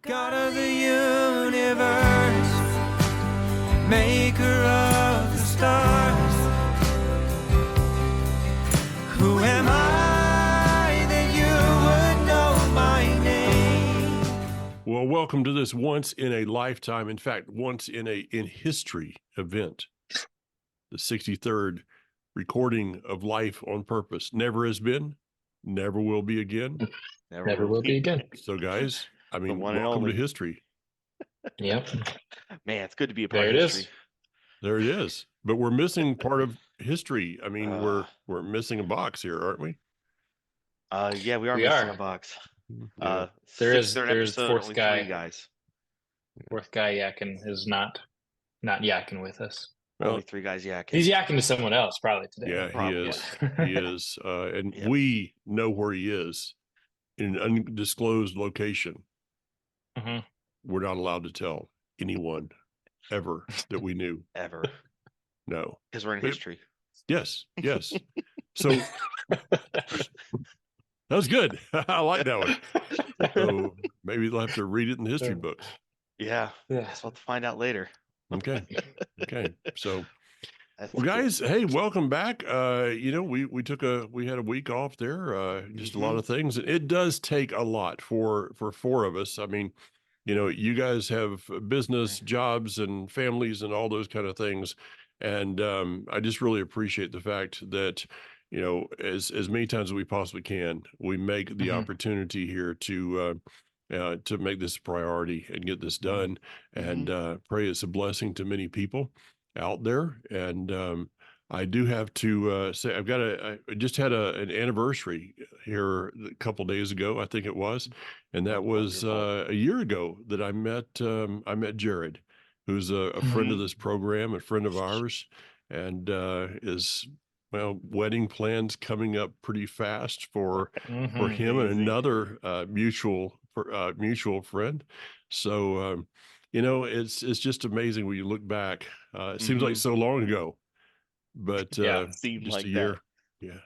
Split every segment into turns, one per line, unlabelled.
God of the universe, maker of the stars, who am I that you would know my name?
Well, welcome to this once in a lifetime, in fact, once in history event, the 63rd recording of Life on Purpose. Never has been, never will be again.
Never will be again.
So, guys, I mean,
one and
welcome to
only.
history.
Yep.
Man, it's good to be a part
There
of
it
history.
is.
There it is. But we're missing part of history. I mean,
Uh.
we're missing a box here, aren't we?
Yeah, we are
We
missing
are.
a box.
Yeah.
There's
episode,
fourth
only
guy.
3 guys.
Fourth guy yakking is not yakking with us.
Well,
Only 3 guys yakking.
He's yakking to someone else probably today.
yeah,
Probably.
he is. He is. And
Yep.
we know where he is in an undisclosed location.
Mm-hmm.
We're not allowed to tell anyone ever that we knew.
Ever.
No.
Because we're in
But-
history.
Yes. Yes. So that was good. I like that one. So maybe they'll have to read it in the history books.
Yeah.
Yeah.
Guess we'll have to find out later.
Okay. Okay. So,
That's
well,
cool.
guys, hey, welcome back. We had a week off there. Just a lot of things. It does take a lot for 4 of us. I mean, you guys have business, jobs, and families, and all those kind of things. And I just really appreciate the fact that, as many times as we possibly can, we make the opportunity here to make this a priority and get this done. And pray it's a blessing to many people out there. And I do have to say, I just had an anniversary here a couple days ago, I think it was, and that was
Wonderful.
a year ago that I met Jared, who's a friend of this program, a friend of ours, and wedding plans coming up pretty fast for him and
Amazing.
another mutual friend. So it's just amazing when you look back. It seems like so long ago, but
Yeah,
seemed
just
like
a year.
that.
Yeah.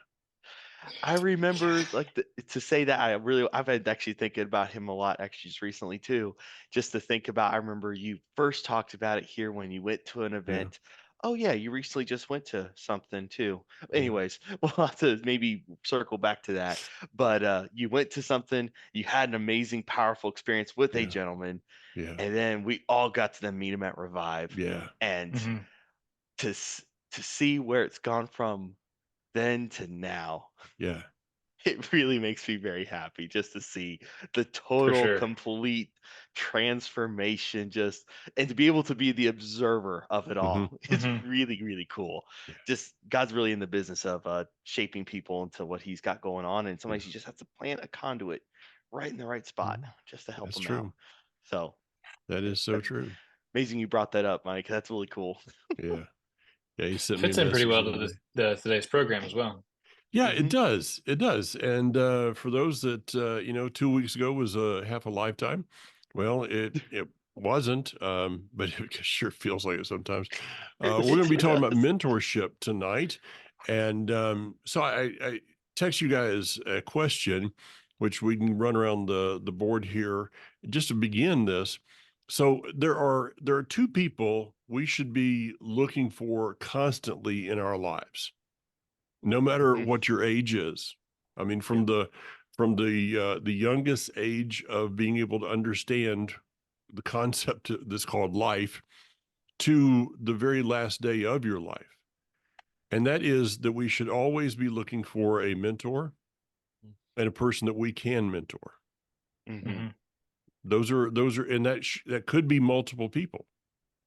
I remember to say that I've been actually thinking about him a lot actually just recently too. Just to think about, I remember you first talked about it here when you went to an event. Oh yeah, you recently just went to something too. Anyways, we'll have to maybe circle back to that. But you went to something, you had an amazing, powerful experience with a
Yeah.
gentleman,
Yeah.
and then we all got to then meet him at Revive.
Yeah.
And
Mhm.
to see where it's gone from then to now.
Yeah.
It really makes me very happy just to see the total,
sure.
complete transformation, and to be able to be the observer of it all. It's
Mhm.
really, really cool.
Yeah.
Just God's really in the business of shaping people into what He's got going on, and sometimes
Yeah.
you just have to plant a conduit right in the right spot just to help
That's
them
true.
out. So
That is so true.
amazing you brought that up, Mike. That's really cool.
Yeah. Yeah. He sent
Fits
me a
in pretty
message
well
the other
to
day.
today's program as well.
Yeah, it does. It does. And for those that 2 weeks ago was half a lifetime. Well, it wasn't, but it sure feels like it sometimes. We're going to be talking about mentorship tonight, and so I text you guys a question, which we can run around the board here just to begin this. So there are 2 people we should be looking for constantly in our lives, no matter what your age is. I mean, from the youngest age of being able to understand the concept that's called life to the very last day of your life. And that is that we should always be looking for a mentor and a person that we can mentor.
Mhm.
Those are, and that could be multiple people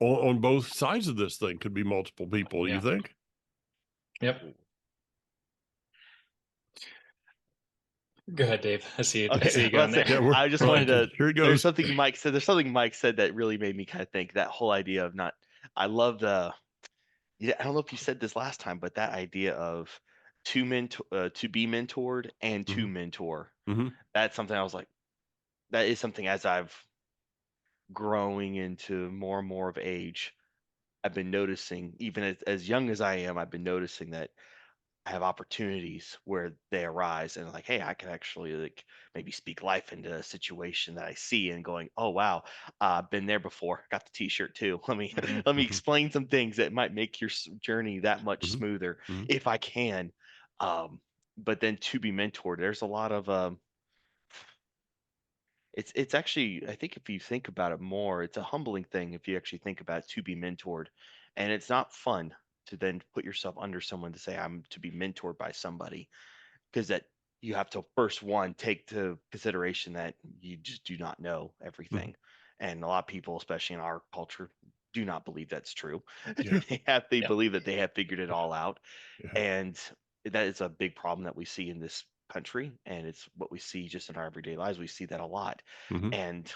on both sides of this thing. Could be multiple people. Do
Yeah.
you think?
Yep. Go ahead, Dave. I see you. I
Okay,
see you
well,
going there.
Yeah,
I just
we're
wanted
like,
to.
here it
There's
goes.
something Mike said. There's something Mike said that really made me kind of think that whole idea of not. I love the. Yeah, I don't know if you said this last time, but that idea of to be mentored and to mentor.
Mhm.
That's something I was like. That is something as I've growing into more and more of age, I've been noticing. Even as young as I am, I've been noticing that have opportunities where they arise and like, hey, I can actually like maybe speak life into a situation that I see and going, oh wow, been there before. Got the T-shirt too. Let me
Mhm.
let me
Mhm.
explain some things that might make your journey that much
Mhm.
smoother
Mhm.
if I can. But then to be mentored, there's a lot of it's actually, I think if you think about it more, it's a humbling thing if you actually think about it, to be mentored. And it's not fun to then put yourself under someone to say I'm to be mentored by somebody, because that you have to first one take to consideration that you just do not know
Mhm.
everything. And a lot of people, especially in our culture, do not believe that's true.
Yeah.
They
Yeah.
believe that they have figured it all out.
Yeah.
And that is a big problem that we see in this country, and it's what we see just in our everyday lives. We see that a lot.
Mhm.
And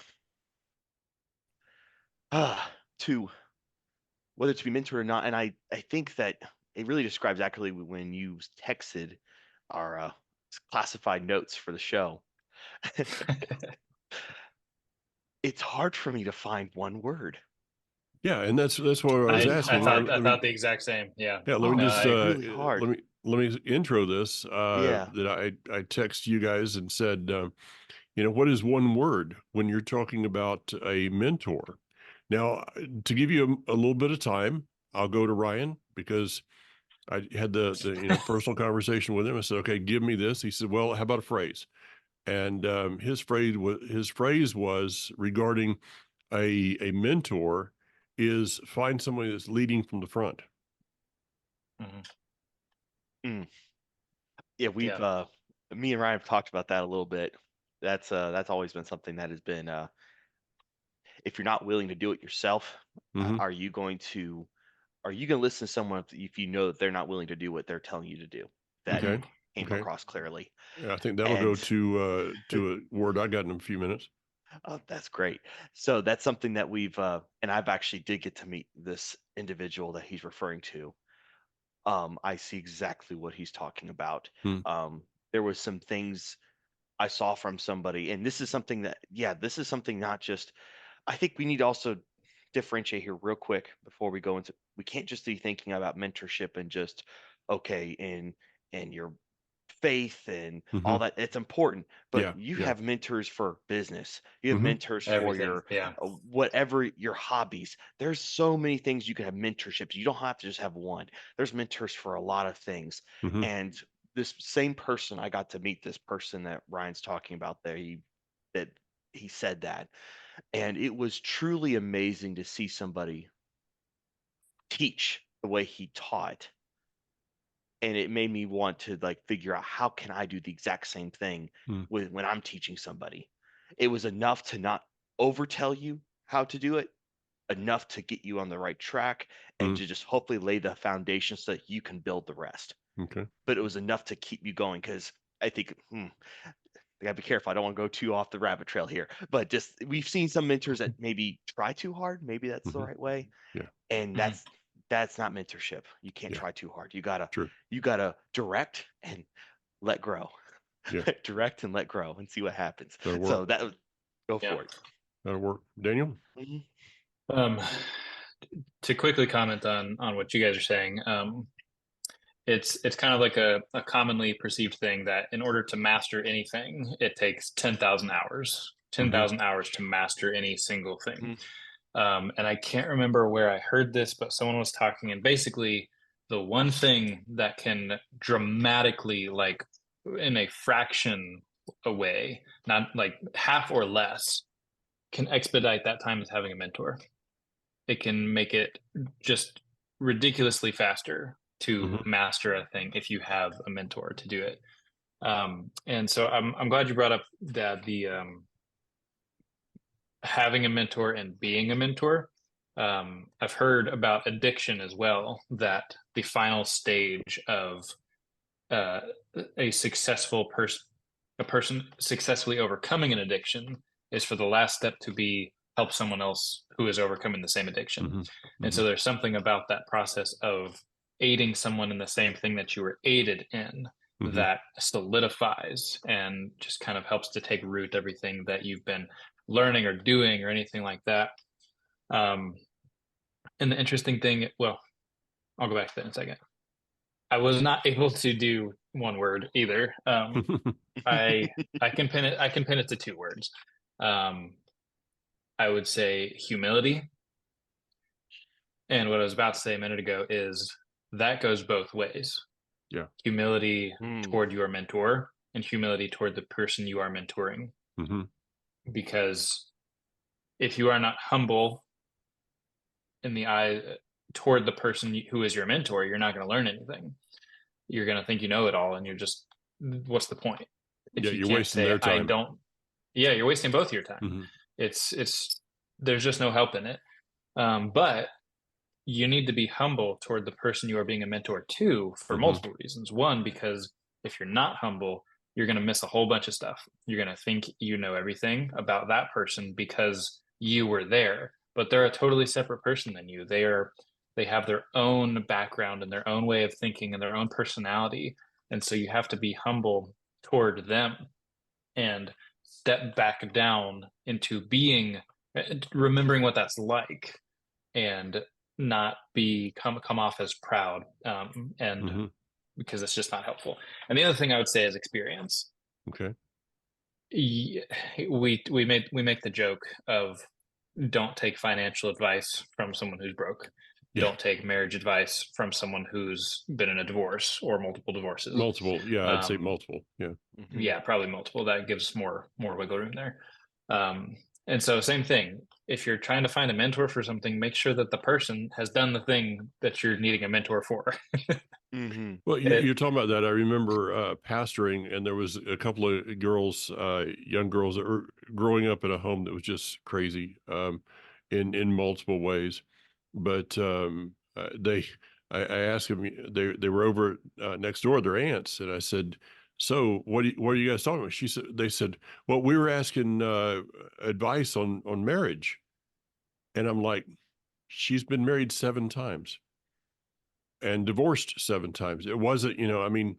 to whether to be mentored or not, and I think that it really describes accurately when you texted our classified notes for the show. It's hard for me to find one word.
Yeah, and that's what I was
Really
I
asking.
hard.
thought I
Let me,
thought the exact same. Yeah.
yeah, let
Oh,
me
No,
just
I
it's
agree.
really hard.
let me intro this.
Yeah.
That I text you guys and said, you know, what is one word when you're talking about a mentor? Now, to give you a little bit of time, I'll go to Ryan because I had the you know personal conversation with him. I said, okay, give me this. He said, well, how about a phrase? And his phrase was regarding a mentor is find somebody that's leading from the front.
Mhm.
Mm. Yeah, we've
Yeah.
me and Ryan have talked about that a little bit. That's always been something that has been if you're not willing to do it yourself,
Hmm.
are you going to listen to someone if you know that they're not willing to do what they're telling you to do? That
Okay.
Mhm.
came
Okay.
across clearly.
Yeah, I think that'll go
And
to a word I got in a few minutes.
oh, that's great. So that's something that we've and I've actually did get to meet this individual that he's referring to. I see exactly what he's talking about.
Hmm.
There was some things I saw from somebody, and this is something that, yeah, this is something not just, I think we need to also differentiate here real quick before we go into, we can't just be thinking about mentorship and just, okay, in your faith and all
Hmm.
that. It's important, but
Yeah.
you
Yeah.
have mentors for business. You have
Hmm.
mentors for
Everything.
your
Yeah.
whatever your hobbies. There's so many things you can have mentorships. You don't have to just have one. There's mentors for a lot of things.
Hmm.
And this same person, I got to meet this person that Ryan's talking about there. That he said that, and it was truly amazing to see somebody teach the way he taught, and it made me want to like figure out how can I do the exact same thing
Hmm.
with when I'm teaching somebody. It was enough to not overtell you how to do it, enough to get you on the right track and
Hmm.
to just hopefully lay the foundation so that you can build the rest.
Okay.
But it was enough to keep you going because I think I gotta be careful. I don't want to go too off the rabbit trail here, but just we've seen some mentors that maybe try too hard. Maybe that's the
Hmm.
right way,
Yeah.
and
Mhm.
that's not mentorship. You can't
Yeah.
try too hard.
True.
You gotta direct and let grow,
Yeah.
direct and let grow, and see what happens.
That'll work.
So go
Yeah.
for it.
That'll work. Daniel.
Mhm.
Um, to quickly comment on what you guys are saying, it's kind of like a commonly perceived thing that in order to master anything, it takes 10,000 hours, ten
Hmm.
thousand hours to master any single thing.
Mhm.
And I can't remember where I heard this, but someone was talking, and basically, the one thing that can dramatically, like in a fraction away, not like half or less, can expedite that time is having a mentor. It can make it just ridiculously faster to
Hmm.
master a thing if you have a mentor to do it. And so I'm glad you brought up that the having a mentor and being a mentor. I've heard about addiction as well, that the final stage of uh, a successful person, a person successfully overcoming an addiction, is for the last step to be help someone else who is overcoming the same addiction.
Hmm.
And
Hmm.
so there's something about that process of aiding someone in the same thing that you were aided in
Hmm.
that solidifies and just kind of helps to take root everything that you've been learning or doing or anything like that. Um, and the interesting thing, well, I'll go back to that in a second. I was not able to do one word either. I can pin it. I can pin it to two words. Um, I would say humility. And what I was about to say a minute ago is that goes both ways.
Yeah.
Humility
Mm,
toward your mentor and humility toward the person you are mentoring.
Hmm.
Because if you are not humble in the eye toward the person who is your mentor, you're not going to learn anything. You're going to think you know it all, and you're just, what's the point?
Yeah,
If you
you're
can't
wasting
say,
their
I
time.
don't, yeah, you're wasting both your time.
Hmm.
There's just no help in it. But you need to be humble toward the person you are being a mentor to for
Hmm.
multiple reasons. One, because if you're not humble, you're going to miss a whole bunch of stuff. You're going to think you know everything about that person because you were there, but they're a totally separate person than you. They have their own background and their own way of thinking and their own personality. And so you have to be humble toward them and step back down into being, remembering what that's like, and not come off as proud, and
Hmm.
because it's just not helpful. And the other thing I would say is experience.
Okay.
We make the joke of don't take financial advice from someone who's broke.
Yeah.
Don't take marriage advice from someone who's been in a divorce or multiple divorces.
Multiple. Yeah, I'd say
Um,
multiple. Yeah.
mhm.
yeah, probably multiple. That gives more wiggle room there. And so same thing. If you're trying to find a mentor for something, make sure that the person has done the thing that you're needing a mentor for.
Mhm.
Well,
It,
you're talking about that. I remember pastoring, and there was a couple of girls, young girls that were growing up in a home that was just crazy, in multiple ways. But I asked them. They were over next door, their aunts, and I said, "So what are you guys talking about?" They said, "Well, we were asking advice on marriage," and I'm like, "She's been married 7 times." And divorced 7 times. It wasn't, I mean,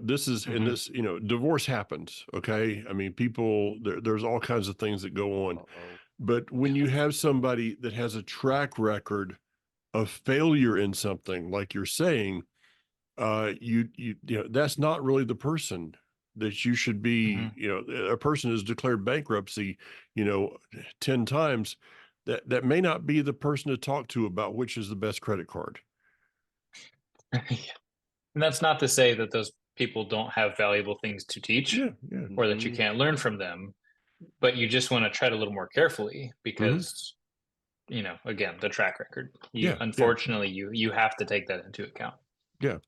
this is in
Mhm.
this, divorce happens. Okay. I mean, people, there's all kinds of things that go on.
Uh-oh.
But when you have somebody that has a track record of failure in something, like you're saying, that's not really the person that you should be.
Mhm.
A person has declared bankruptcy, you know, 10 times. That may not be the person to talk to about which is the best credit card.
And that's not to say that those people don't have valuable things to teach
Yeah. Yeah.
or that you
Mhm.
can't learn from them, but you just want to tread a little more carefully
Hmm.
because, again, the track record. You
Yeah. Yeah.
unfortunately you have to take that into account.
Yeah.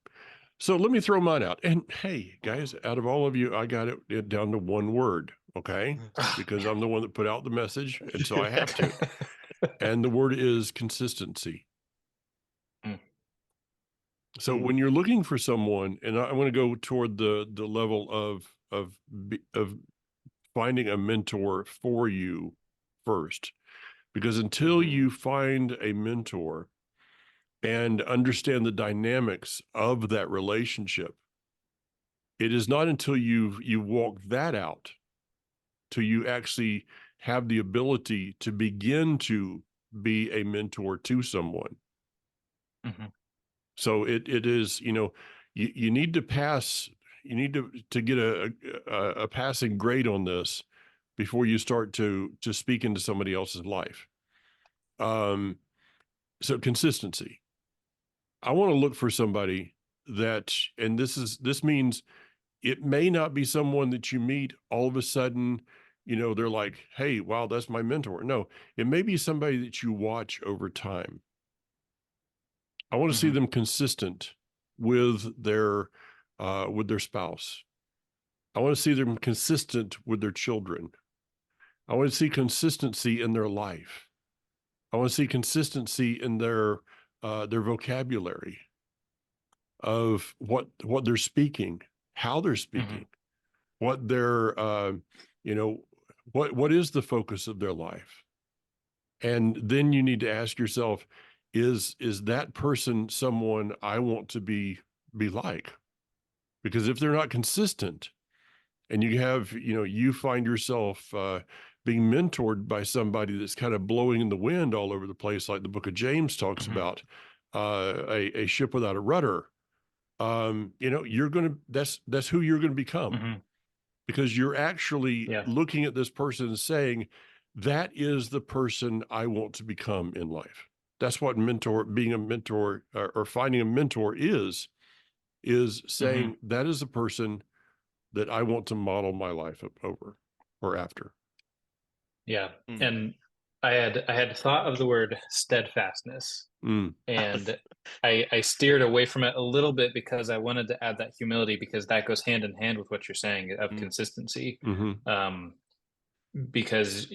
So let me throw mine out. And hey, guys, out of all of you, I got it down to one word, okay? Because I'm the one that put out the message, and so I have to. And the word is consistency.
Mm.
So
Mm.
when you're looking for someone, and I want to go toward the level of finding a mentor for you first, because until
Mhm.
you find a mentor and understand the dynamics of that relationship, it is not until you walk that out till you actually have the ability to begin to be a mentor to someone.
Mhm.
So it is, you need to pass, you need to get a passing grade on this before you start to speak into somebody else's life. So consistency. I want to look for somebody that, and this means it may not be someone that you meet all of a sudden, they're like, hey, wow, that's my mentor. No, it may be somebody that you watch over time. I want to see
Mhm.
them consistent with their spouse. I want to see them consistent with their children. I want to see consistency in their life. I want to see consistency in their vocabulary of what they're speaking, how they're speaking,
Mhm.
what their you know what is the focus of their life. And then you need to ask yourself, is that person someone I want to be like? Because if they're not consistent, and you find yourself being mentored by somebody that's kind of blowing in the wind all over the place, like the book of James talks
Mhm.
about, a ship without a rudder, you're going to, that's who you're going to become,
Hmm.
because you're actually
Yeah.
looking at this person and saying, that is the person I want to become in life. That's what being a mentor, or finding a mentor is
Hmm.
saying, that is the person that I want to model my life over or after.
Yeah.
Mm.
And I had thought of the word steadfastness,
Mm,
and I steered away from it a little bit because I wanted to add that humility, because that goes hand in hand with what you're saying of
Mm.
consistency.
hmm
Um, because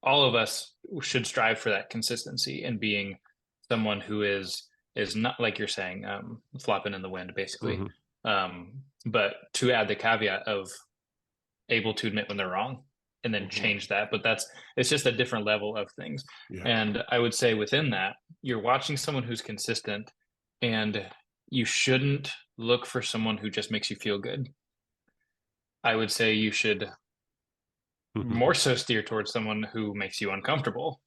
all of us should strive for that consistency and being someone who is not, like you're saying, flopping in the wind, basically.
hmm
But to add the caveat of able to admit when they're wrong and then
Mhm.
change that. But it's just a different level of things.
Yeah.
And I would say within that, you're watching someone who's consistent, and you shouldn't look for someone who just makes you feel good. I would say you should more so steer towards someone who makes you uncomfortable.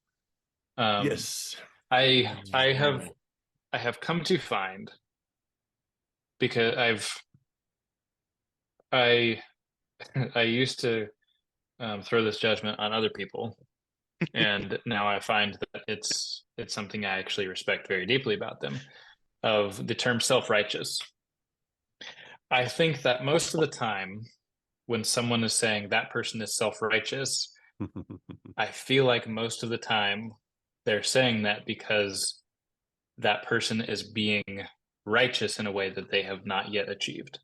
Um,
Yes.
I have
Mhm.
I have come to find, because I I used to throw this judgment on other people, and now I find that it's something I actually respect very deeply about them. Of the term self-righteous, I think that most of the time when someone is saying that person is self-righteous, I feel like most of the time they're saying that because that person is being righteous in a way that they have not yet achieved.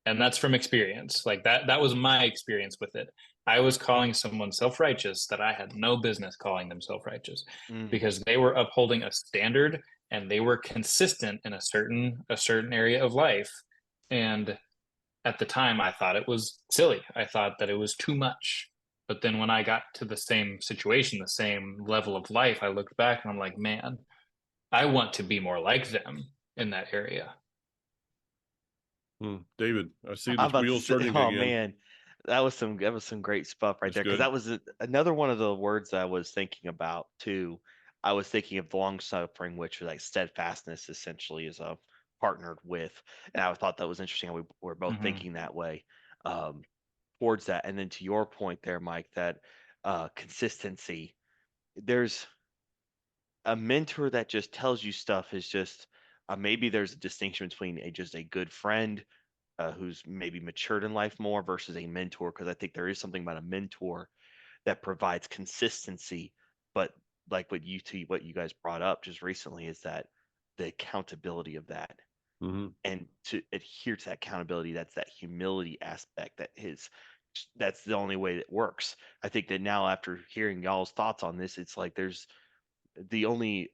And that's from experience. Like that was my experience with it. I was calling someone self-righteous that I had no business calling them self-righteous,
Mm.
because they were upholding a standard and they were consistent in a certain area of life. And at the time I thought it was silly. I thought that it was too much. But then when I got to the same situation, the same level of life, I looked back and I'm like, man, I want to be more like them in that area.
David, I see
I'm
the
about to
wheels
say,
turning
oh
again.
man, that was some great stuff right
That's
there, because
good.
that was another one of the words that I was thinking about too. I was thinking of long suffering, which was like steadfastness, essentially, is partnered with, and I thought that was interesting how we were both
Hmm.
thinking that way, um, towards that. And then to your point there, Mike, that consistency. There's a mentor that just tells you stuff is just maybe there's a distinction between just a good friend who's maybe matured in life more versus a mentor, because I think there is something about a mentor that provides consistency, but like what you guys brought up just recently is that the accountability of that,
hmm
and to adhere to that accountability, that's that humility aspect that's the only way that works. I think that now, after hearing y'all's thoughts on this, it's like there's the only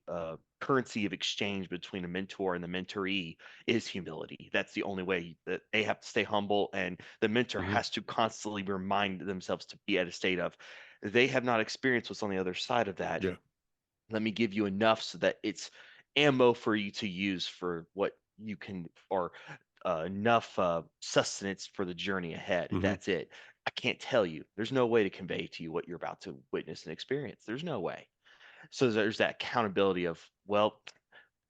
currency of exchange between a mentor and the mentoree is humility. That's the only way that they have to stay humble, and the mentor
hmm
has to constantly remind themselves to be at a state of they have not experienced what's on the other side of that.
Yeah.
Let me give you enough so that it's ammo for you to use for what you can, or enough sustenance for the journey ahead.
hmm
That's it. I can't tell you. There's no way to convey to you what you're about to witness and experience. There's no way. So there's that accountability of, well,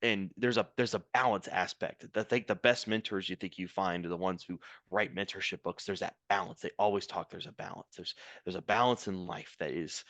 and there's a balance aspect. I think the best mentors you think you find are the ones who write mentorship books. There's that balance. They always talk. There's a balance. There's a balance in life that is,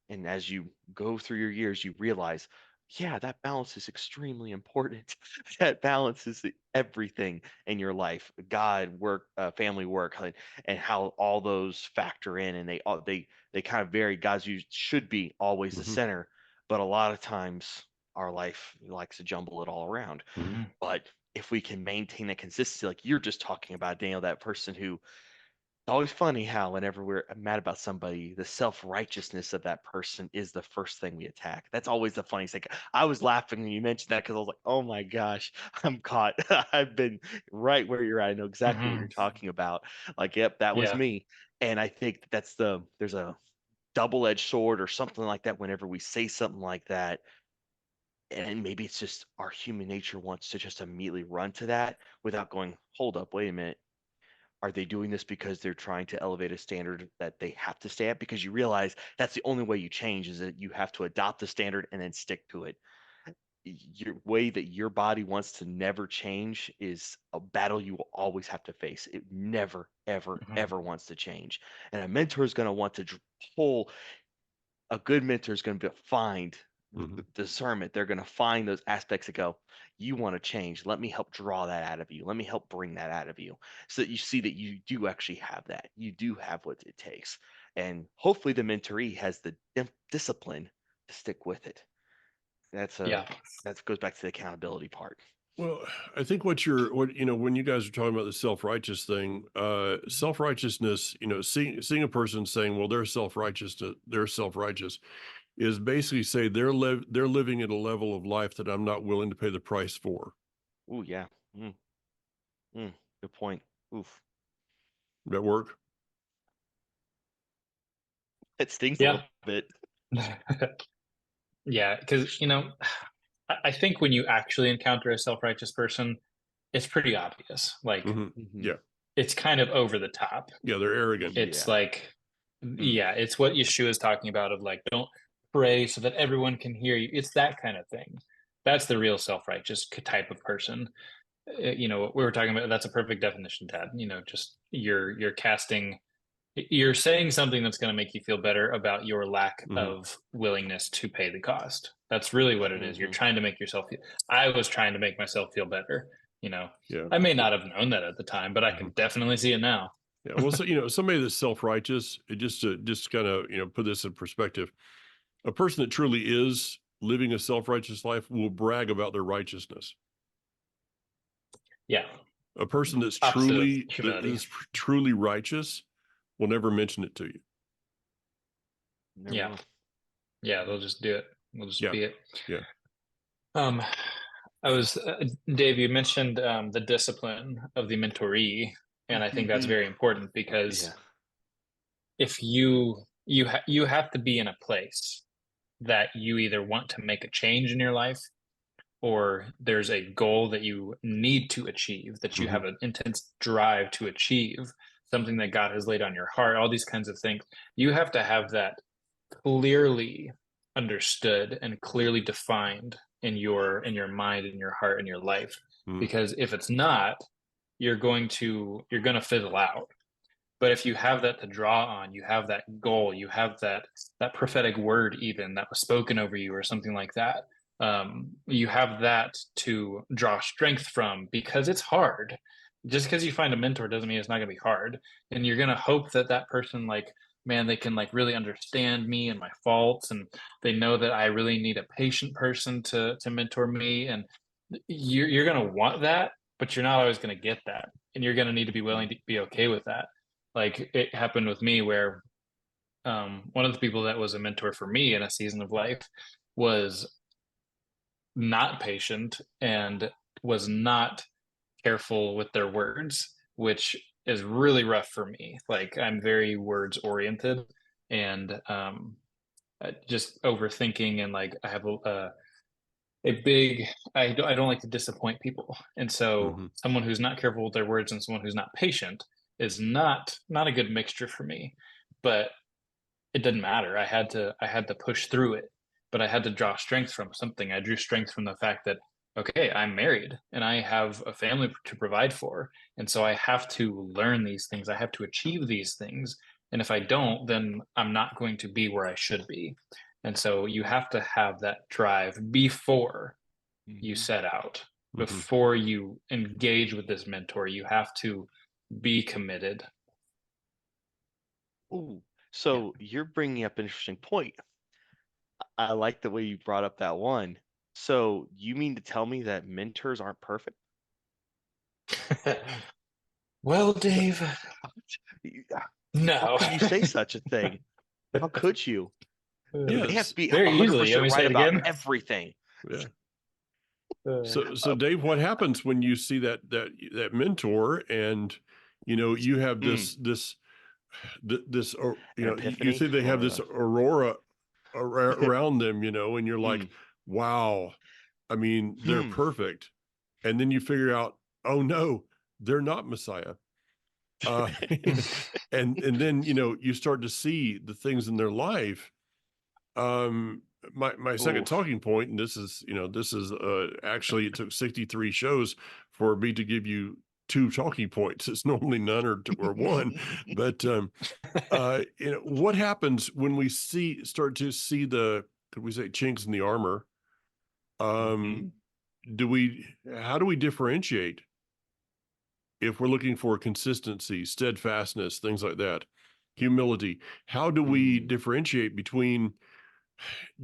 and as you go through your years, you realize, yeah, that balance is extremely important. That balance is everything in your life. God, work, family, work, and how all those factor in, and they kind of vary. God's you should be always the
hmm
center, but a lot of times our life likes to jumble it all around.
hmm
Hmm.
But if we can maintain that consistency, like you're just talking about, Daniel, that person who, it's always funny how whenever we're mad about somebody, the self-righteousness of that person is the first thing we attack. That's always the funniest thing. I was laughing when you mentioned that because I was like, oh my gosh, I'm caught. I've been right where you're at. I know exactly what you're
Hmm.
talking about. Like, yep, that was
Yeah.
me. And I think that's there's a double-edged sword or something like that whenever we say something like that. And maybe it's just our human nature wants to just immediately run to that without going, hold up, wait a minute, are they doing this because they're trying to elevate a standard that they have to stay at? Because you realize that's the only way you change, is that you have to adopt the standard and then stick to it. your way that your body wants to never change is a battle you will always have to face. It never, ever,
Mhm.
ever wants to change. And a mentor is going to want to pull, a good mentor is going to find
Mhm.
discernment. They're going to find those aspects that go, you want to change. Let me help draw that out of you. Let me help bring that out of you so that you see that you do actually have that. You do have what it takes. And hopefully the mentoree has the discipline to stick with it. That's
Yeah.
that goes back to the accountability part.
Well, I think what when you guys are talking about the self-righteous thing, self-righteousness, seeing a person saying, well, they're self-righteous is basically say they're living at a level of life that I'm not willing to pay the price for.
Oh yeah. Mm, good point. Oof.
That work?
It stings a
Yeah.
little bit.
Yeah, because I think when you actually encounter a self-righteous person, it's pretty obvious. Like
Hmm.
Mhm.
Yeah.
it's kind of over the top.
Yeah. They're arrogant.
It's
Yeah.
like, yeah, it's what Yeshua is talking about of like, don't pray so that everyone can hear you. It's that kind of thing. That's the real self-righteous type of person. What we were talking about, that's a perfect definition, Tad. Just you're casting, you're saying something that's going to make you feel better about your lack
Hmm.
of willingness to pay the cost. That's really what it is. You're
Mhm.
trying to make yourself feel, I was trying to make myself feel better.
Yeah.
I may not have known that at the time, but I
Mhm.
can definitely see it now.
Yeah. Well, so, somebody that's self-righteous, it just to just kind of, put this in perspective, a person that truly is living a self-righteous life will brag about their righteousness.
Yeah.
A person that's
Opposite of
truly that
humility.
is truly righteous will never mention it to you.
Never
Yeah.
will.
Yeah. They'll just do it. We'll just
Yeah.
be it.
Yeah.
Um, I was, Dave, you mentioned the discipline of the mentoree. And I think that's
Mhm.
very important because
Yeah.
if you have to be in a place that you either want to make a change in your life or there's a goal that you need to achieve, that you
Hmm.
have an intense drive to achieve, something that God has laid on your heart, all these kinds of things. You have to have that clearly understood and clearly defined in your mind, in your heart, in your life.
Hmm.
Because if it's not, you're going to fizzle out. But if you have that to draw on, you have that goal, you have that prophetic word even that was spoken over you or something like that. You have that to draw strength from because it's hard. Just because you find a mentor doesn't mean it's not going to be hard. And you're going to hope that that person, like, man, they can like really understand me and my faults, and they know that I really need a patient person to mentor me. And you're going to want that, but you're not always going to get that, and you're going to need to be willing to be okay with that. Like it happened with me where one of the people that was a mentor for me in a season of life was not patient and was not careful with their words, which is really rough for me. Like I'm very words oriented and just overthinking, and like I have a big I don't like to disappoint people, and so
Hmm.
someone who's not careful with their words and someone who's not patient is not a good mixture for me. But it didn't matter. I had to push through it, but I had to draw strength from something. I drew strength from the fact that okay, I'm married and I have a family to provide for, and so I have to learn these things. I have to achieve these things, and if I don't, then I'm not going to be where I should be. And so you have to have that drive before you
Mhm.
set out,
Hmm.
before you engage with this mentor. You have to be committed.
Ooh.
Yeah.
So you're bringing up an interesting point. I like the way you brought up that one. So you mean to tell me that mentors aren't perfect?
Well,
No,
Dave,
you- how
no.
could you say such a thing? How could you? They have to
Yes.
be
Very easily. You
100%
want me to say
right
it
about
again?
everything.
Yeah.
Uh,
So Dave, what happens when you see that mentor and you have
Mm,
this or
an
you
epiphany
see they have
or
this aurora around them, and you're like,
mm,
wow, I mean, they're
hmm.
perfect. And then you figure out, oh no, they're not Messiah. Uh, and then you start to see the things in their life. Um, my second
Oof.
talking point, and this is actually it took 63 shows for me to give you two talking points. It's normally none or two or one, but what happens when we start to see could we say chinks in the armor? Um, how do we differentiate if we're looking for consistency, steadfastness, things like that, humility? How do we
Mhm.
differentiate between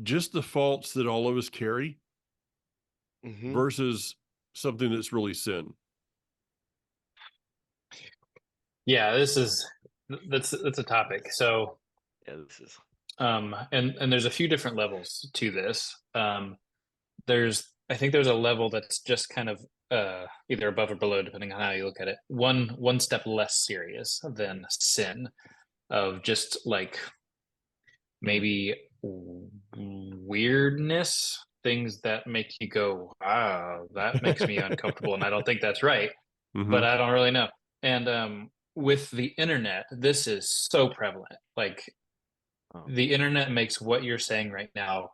just the faults that all of us carry
Mhm.
versus something that's really sin?
Yeah, that's a topic. So
Yeah, this is.
and there's a few different levels to this. I think there's a level that's just kind of either above or below, depending on how you look at it. One step less serious than sin, of just like maybe weirdness, things that make you go, wow, that makes me uncomfortable, and I don't think that's right, but
Mm-hmm.
I don't really know. And with the internet, this is so prevalent. Like
Oh.
the internet makes what you're saying right now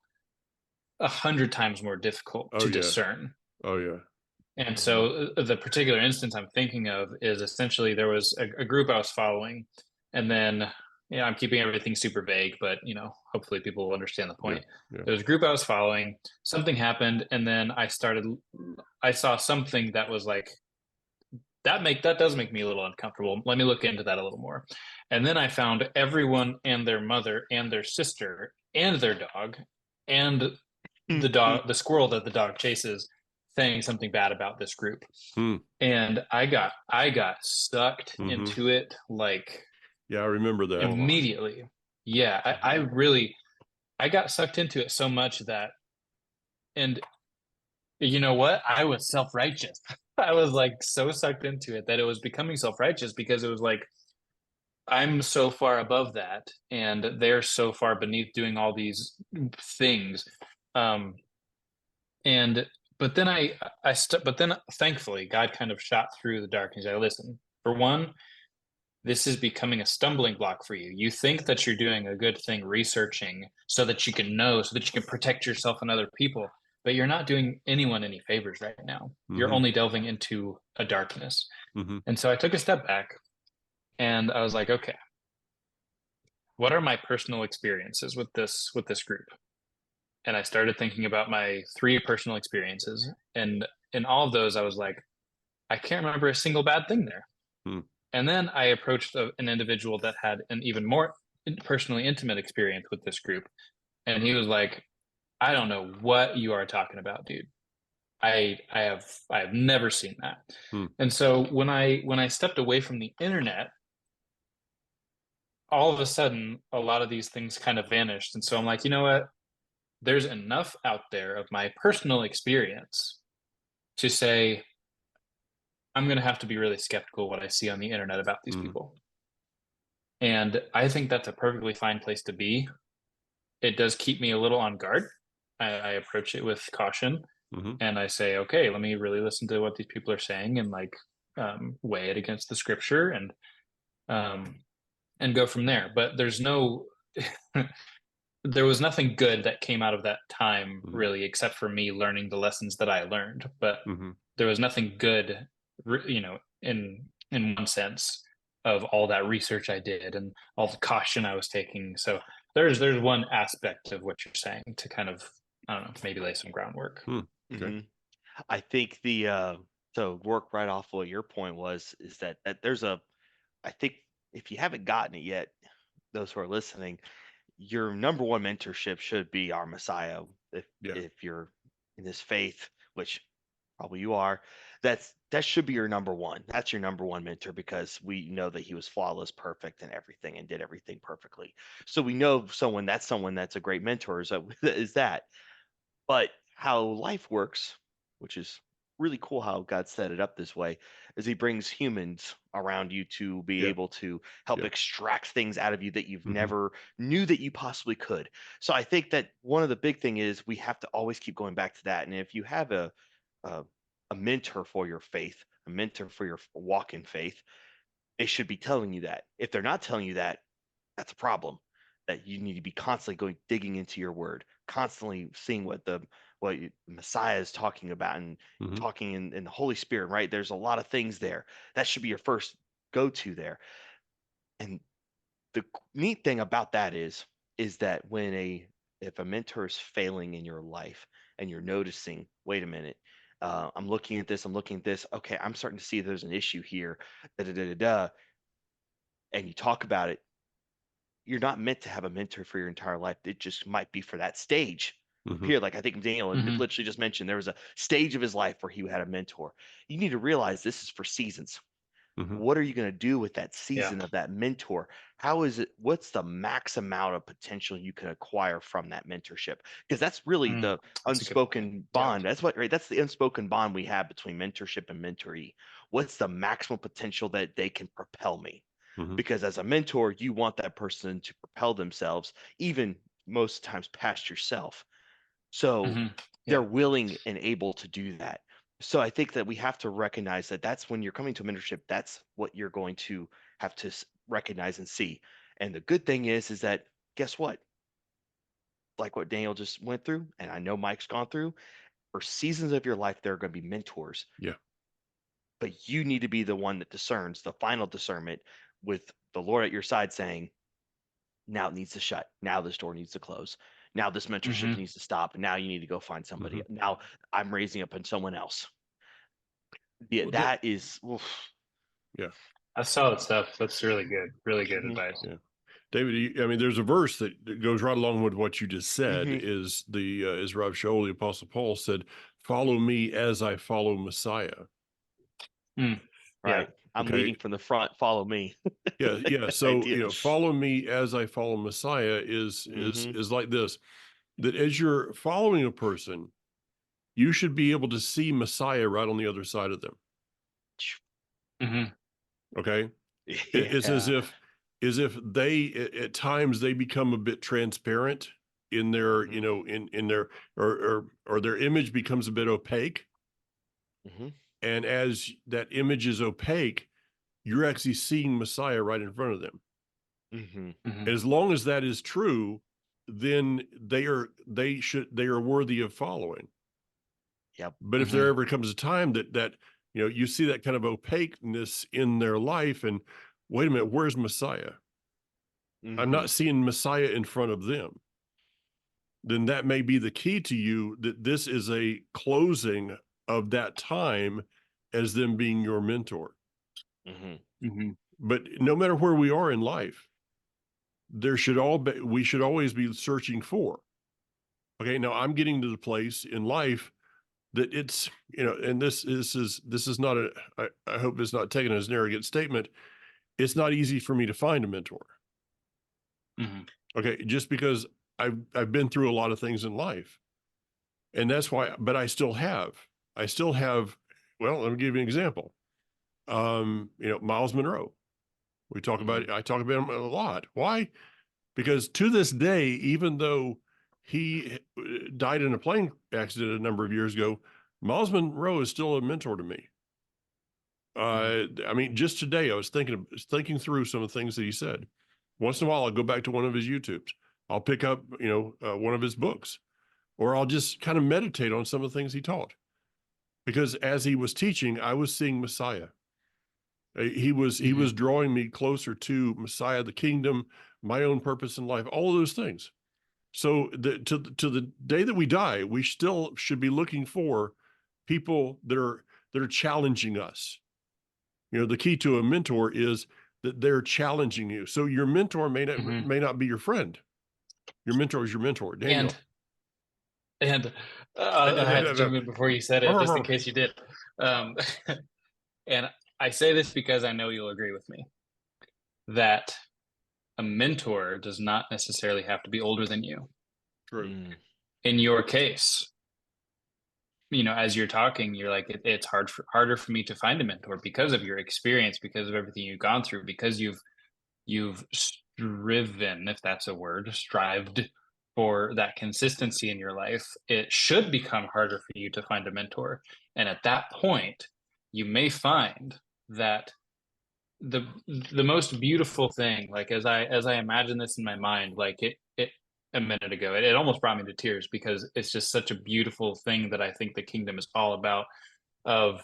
100 times more difficult
Oh
to
yeah.
discern.
Oh yeah.
And
Mhm.
so the particular instance I'm thinking of is essentially there was a group I was following, and then I'm keeping everything super vague, but hopefully people will understand the
Yeah.
point.
Yeah.
There was a group I was following, something happened, and then I saw something that was like that does make me a little uncomfortable. Let me look into that a little more. And then I found everyone and their mother and their sister and their dog and the squirrel that the dog chases saying something bad about this group.
Hmm.
And I got sucked
Mm-hmm.
into it like
Yeah, I remember that.
Oh my.
immediately. Yeah, I got sucked into it so much that, and you know what? I was self-righteous. I was like so sucked into it that it was becoming self-righteous, because it was like I'm so far above that and they're so far beneath doing all these things. Um and but then thankfully God kind of shot through the dark and he's like, listen, for one, this is becoming a stumbling block for you. You think that you're doing a good thing researching so that you can know, so that you can protect yourself and other people, but you're not doing anyone any favors right now. You're
Mm-hmm.
only delving into a darkness.
Mm-hmm.
And so I took a step back and I was like, okay, what are my personal experiences with this group? And I started thinking about my three personal experiences. And in all of those, I was like, I can't remember a single bad thing there.
Hmm.
And then I approached an individual that had an even more personally intimate experience with this group. And he was like, I don't know what you are talking about, dude. I have never seen that.
Hmm.
And so when I stepped away from the internet, all of a sudden a lot of these things kind of vanished. And so I'm like, you know what? There's enough out there of my personal experience to say I'm going to have to be really skeptical what I see on the internet about these
Mm.
people. And I think that's a perfectly fine place to be. It does keep me a little on guard. I approach it with caution
Mm-hmm.
and I say, okay, let me really listen to what these people are saying and like weigh it against the scripture and go from there. But there was nothing good that came out of that time
Mm-hmm.
really, except for me learning the lessons that I learned. But
Mm-hmm.
there was nothing good, in one sense, of all that research I did and all the caution I was taking. So there's one aspect of what you're saying to kind of, I don't know, maybe lay some groundwork.
Hmm. Okay.
Mhm. I think to work right off what your point was is that there's I think if you haven't gotten it yet, those who are listening, your number one mentorship should be our Messiah. If
Yeah.
if you're in this faith, which probably you are, that should be your number one. That's your number one mentor because we know that he was flawless, perfect, and everything, and did everything perfectly. So we know someone that's a great mentor is that. But how life works, which is really cool how God set it up this way, is he brings humans around you to be
Yeah.
able to help
Yeah.
extract things out of you that you've
Mm-hmm.
never knew that you possibly could. So I think that one of the big thing is we have to always keep going back to that. And if you have a, a mentor for your faith, a mentor for your walk in faith, they should be telling you that. If they're not telling you that, that's a problem. That you need to be constantly going digging into your word, constantly seeing what Messiah is talking about and
Mhm.
talking in the Holy Spirit, right? There's a lot of things there. That should be your first go-to there. And the neat thing about that is that if a mentor is failing in your life and you're noticing, wait a minute, I'm looking at this, okay, I'm starting to see there's an issue here, da da da da da, and you talk about it, you're not meant to have a mentor for your entire life. It just might be for that stage
Mhm.
period. Like I think Daniel had
Mhm.
literally just mentioned there was a stage of his life where he had a mentor. You need to realize this is for seasons.
Mhm.
What are you going to do with that
Yeah.
season of that mentor? How is it? What's the max amount of potential you can acquire from that mentorship? Because that's really
Mm,
the
that's a good point.
unspoken
Yeah.
bond. That's what, right? That's the unspoken bond we have between mentorship and mentoree. What's the maximum potential that they can propel me?
Mhm.
Because as a mentor, you want that person to propel themselves, even most times past yourself. So
Mhm.
they're
Yeah.
willing and able to do that. So I think that we have to recognize that that's when you're coming to mentorship, that's what you're going to have to recognize and see. And the good thing is that guess what? Like what Daniel just went through, and I know Mike's gone through, for seasons of your life, there are going to be mentors,
Yeah.
but you need to be the one that discerns the final discernment with the Lord at your side saying, now it needs to shut. Now this door needs to close. Now this mentorship
Mhm.
needs to stop. Now you need to go find somebody.
Mhm.
Now I'm raising up on someone else. Yeah,
Well,
that is oof.
yeah.
That's solid stuff. That's really good. Really good
Mhm.
advice.
Yeah. David, I mean, there's a verse that goes right along with what you just said.
Mhm.
Is Rav Shaul, the Apostle Paul said, "Follow me as I follow Messiah."
Mm. Yeah.
Right. I'm
Okay.
leading from the front. Follow me.
Yeah, yeah. So
Idea.
follow me as I follow Messiah
Mhm.
is like this. That as you're following a person, you should be able to see Messiah right on the other side of them.
Mhm.
Okay. It's
Yeah.
as if they at times they become a bit transparent in their,
Mhm.
in their or their image becomes a bit opaque.
Mhm.
And as that image is opaque, you're actually seeing Messiah right in front of them.
Mhm.
Mhm.
As long as that is true, then they are worthy of following.
Yep.
But if there
Mhm.
ever comes a time that you see that kind of opaqueness in their life, and wait a minute, where's Messiah? I'm
Mhm.
not seeing Messiah in front of them. Then that may be the key to you, that this is a closing of that time as them being your mentor.
Mhm.
Mhm.
But no matter where we are in life, we should always be searching for. Okay, now I'm getting to the place in life that it's, and this is not I hope it's not taken as an arrogant statement. It's not easy for me to find a mentor.
Mhm.
Okay, just because I've been through a lot of things in life. And that's why, but I still have, well, let me give you an example. Miles Monroe.
Mhm.
I talk about him a lot. Why? Because to this day, even though he died in a plane accident a number of years ago, Miles Monroe is still a mentor to me. I mean, just today I was thinking through some of the things that he said. Once in a while, I'll go back to one of his YouTubes. I'll pick up, one of his books, or I'll just kind of meditate on some of the things he taught. Because as he was teaching, I was seeing Messiah. He was
Mhm.
drawing me closer to Messiah, the kingdom, my own purpose in life, all of those things. So to the day that we die, we still should be looking for people that are challenging us. The key to a mentor is that they're challenging you. So your mentor
Mhm.
may not be your friend. Your mentor is your mentor.
And
Daniel.
and
I-
I had to
I-
jump in before you said it, just in case you did. Um, and I say this because I know you'll agree with me that a mentor does not necessarily have to be older than you.
True.
Mm.
In your case, as you're talking, you're like, it's harder for me to find a mentor because of your experience, because of everything you've gone through, because you've striven, if that's a word, strived for that consistency in your life. It should become harder for you to find a mentor, and at that point, you may find that the the most beautiful thing, like as I imagine this in my mind, like it a minute ago. It almost brought me to tears because it's just such a beautiful thing that I think the kingdom is all about, of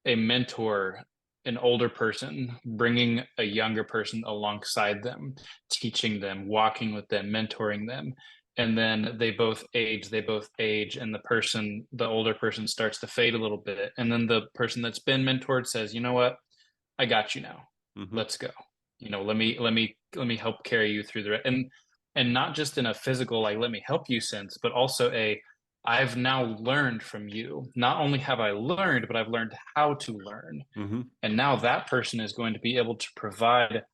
a mentor, an older person bringing a younger person alongside them, teaching them, walking with them, mentoring them. And then they both age, and the older person starts to fade a little bit. And then the person that's been mentored says, you know what? I got you now.
Mm-hmm.
Let's go. Let me help carry you through and not just in a physical, like, let me help you sense, but also I've now learned from you. Not only have I learned, but I've learned how to learn.
Mm-hmm.
And now that person is going to be able to provide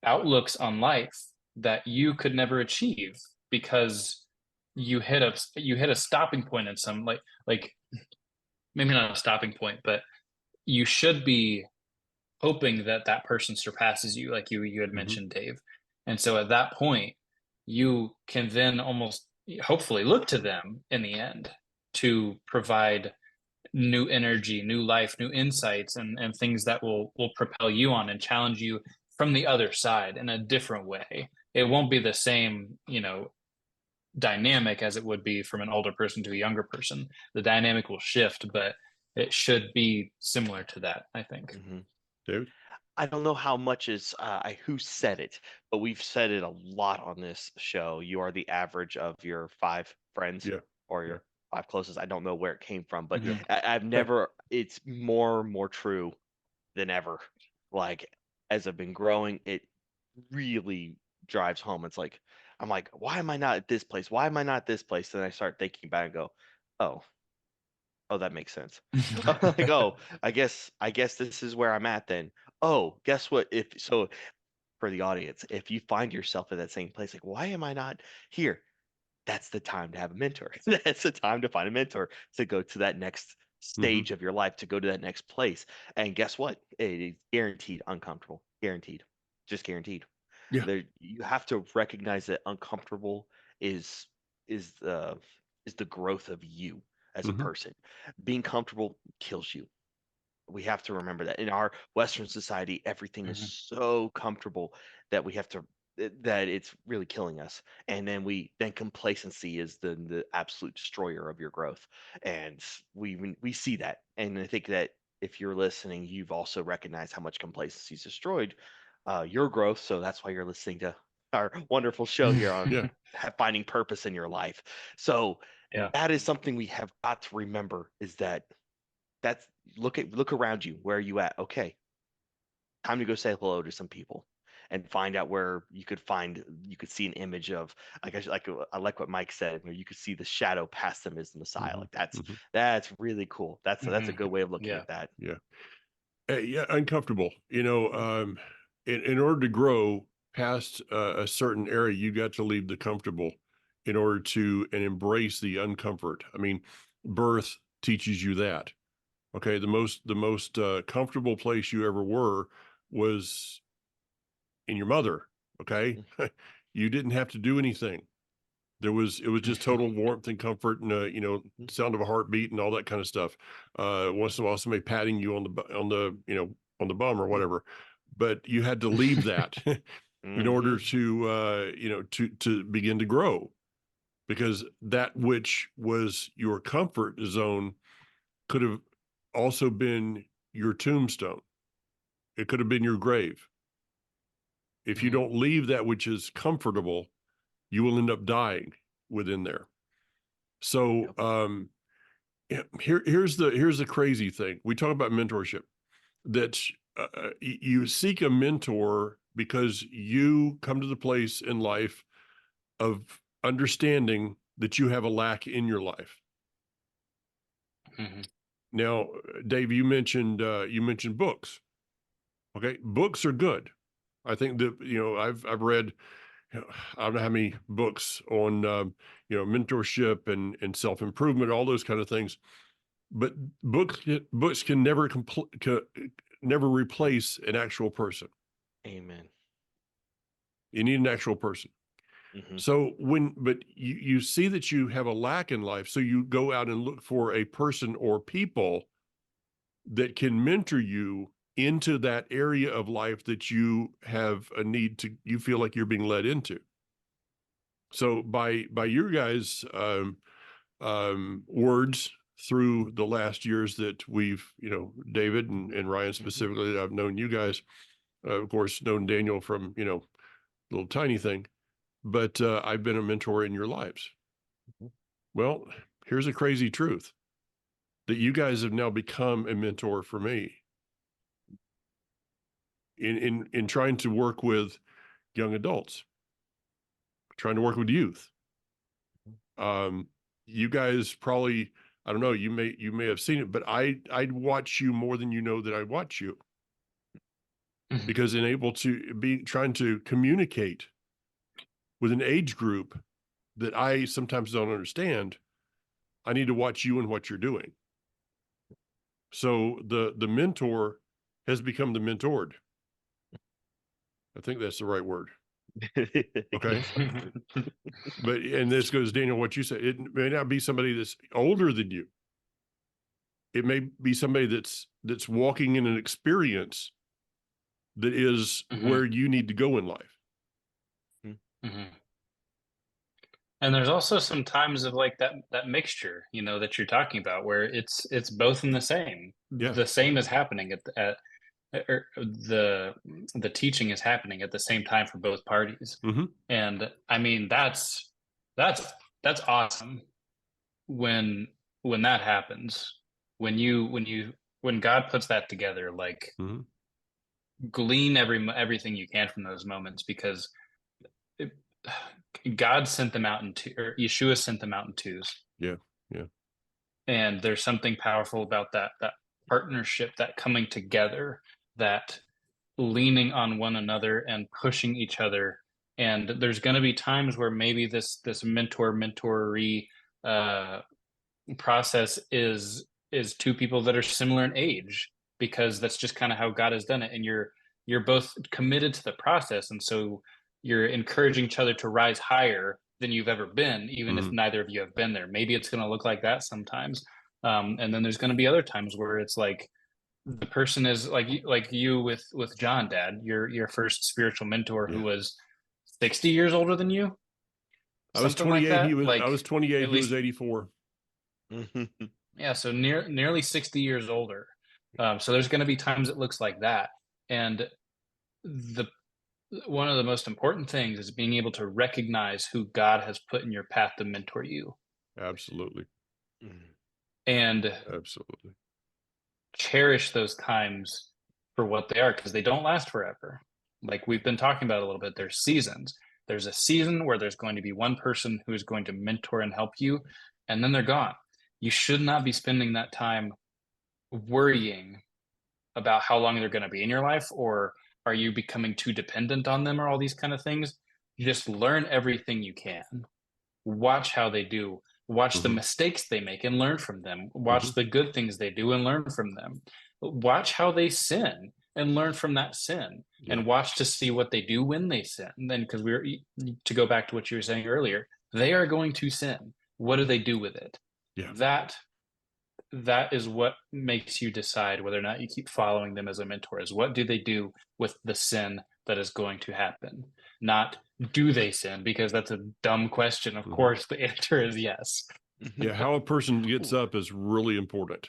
outlooks on life that you could never achieve because you hit a stopping point in some, like maybe not a stopping point, but you should be hoping that that person surpasses you, like you had
Mm-hmm.
mentioned, Dave. And so at that point, you can then almost hopefully look to them in the end to provide new energy, new life, new insights, and things that will propel you on and challenge you from the other side in a different way. It won't be the same, dynamic as it would be from an older person to a younger person. The dynamic will shift, but it should be similar to that, I think.
Mhm.
David?
I don't know how much is who said it, but we've said it a lot on this show. You are the average of your 5 friends
Yeah.
or
Yeah.
your 5 closest. I don't know where it came from, but
Mhm.
I've never. It's more true than ever. Like as I've been growing, it really drives home. It's like I'm like, why am I not at this place? Why am I not at this place? Then I start thinking about it and go, oh, oh, that makes sense. Like, oh, I guess this is where I'm at then. Oh, guess what? If so, for the audience, if you find yourself in that same place, like, why am I not here? That's the time to have a mentor. That's the time to find a mentor to go to that next
Mm-hmm.
stage of your life, to go to that next place. And guess what? It is guaranteed uncomfortable. Guaranteed. Just guaranteed.
Yeah.
There, you have to recognize that uncomfortable is is the is the growth of you as a
Mm-hmm.
person. Being comfortable kills you. We have to remember that in our Western society, everything is
Mhm.
so comfortable that we have to that it's really killing us. And then complacency is the absolute destroyer of your growth. And we see that. And I think that if you're listening, you've also recognized how much complacency's destroyed your growth. So that's why you're listening to our wonderful show here on
Yeah.
finding purpose in your life. So
Yeah.
that is something we have got to remember, is that that's look around you. Where are you at? Okay, time to go say hello to some people and find out where you could see an image of, I like what Mike said, where you could see the shadow past them is the Messiah.
Mm-hmm.
Like that's
Mm-hmm.
that's really cool. That's a
Mhm.
good way of looking
Yeah.
at that.
Yeah. Yeah. Uncomfortable.
Mhm.
In order to grow past a certain area, you got to leave the comfortable in order to and embrace the uncomfort. I mean, birth teaches you that. Okay, the most comfortable place you ever were was in your mother. Okay, you didn't have to do anything. It was just total warmth and comfort, and
Mhm.
sound of a heartbeat and all that kind of stuff. Once in a while, somebody patting you on the bum or whatever, but you had to leave that in order
Mhm.
to to begin to grow, because that which was your comfort zone could have also been your tombstone. It could have been your grave. If you
Mhm.
don't leave that which is comfortable, you will end up dying within there. So
Yep.
yeah, here's the crazy thing. We talk about mentorship, that you seek a mentor because you come to the place in life of understanding that you have a lack in your life.
Mhm.
Now, Dave, you mentioned books. Okay, books are good. I think that I've read, I don't know how many books on mentorship and self improvement, all those kind of things. But books can never replace an actual person.
Amen.
You need an actual person.
Hmm.
So but you see that you have a lack in life, so you go out and look for a person or people that can mentor you into that area of life that you have a need to, you feel like you're being led into. So by your guys' words through the last years that we've, David and Ryan specifically, I've known you guys, of course, known Daniel from, little tiny thing, but I've been a mentor in your lives. Well, here's a crazy truth that you guys have now become a mentor for me in trying to work with young adults, trying to work with youth. You guys probably, I don't know, you may have seen it, but I'd watch you more than you know that I watch you, because in able to be trying to communicate with an age group that I sometimes don't understand, I need to watch you and what you're doing. So the mentor has become the mentored. I think that's the right word. Okay. But, and this goes, Daniel, what you said, it may not be somebody that's older than you. It may be somebody that's walking in an experience that is where you need to go in life.
And there's also some times of like that mixture, that you're talking about, where it's both in the same.
Yeah.
The same is happening at or the teaching is happening at the same time for both parties. And I mean that's awesome when that happens, when God puts that together, like glean everything you can from those moments, because God sent them out or Yeshua sent them out in twos.
Yeah. Yeah.
And there's something powerful about that partnership, that coming together, that leaning on one another and pushing each other. And there's going to be times where maybe this mentoree process is two people that are similar in age, because that's just kind of how God has done it. And you're both committed to the process, and so you're encouraging each other to rise higher than you've ever been, even if neither of you have been there. Maybe it's going to look like that sometimes, and then there's going to be other times where it's like the person is like you with John, Dad, your first spiritual mentor, who was 60 years older than you.
I was 28. I was 28. He was 84.
Yeah, so nearly 60 years older. So there's going to be times it looks like that, and one of the most important things is being able to recognize who God has put in your path to mentor you.
Absolutely.
And
absolutely
cherish those times for what they are, because they don't last forever. Like we've been talking about a little bit, there's seasons. There's a season where there's going to be one person who is going to mentor and help you, and then they're gone. You should not be spending that time worrying about how long they're going to be in your life, or are you becoming too dependent on them, or all these kind of things. You just learn everything you can. Watch how they do. Watch the mistakes they make and learn from them. Watch the good things they do and learn from them. Watch how they sin and learn from that sin. And watch to see what they do when they sin. And then, because to go back to what you were saying earlier, they are going to sin. What do they do with it? That is what makes you decide whether or not you keep following them as a mentor. Is what do they do with the sin that is going to happen? Not do they sin, because that's a dumb question. Of course, the answer is yes.
Yeah, how a person gets up is really important.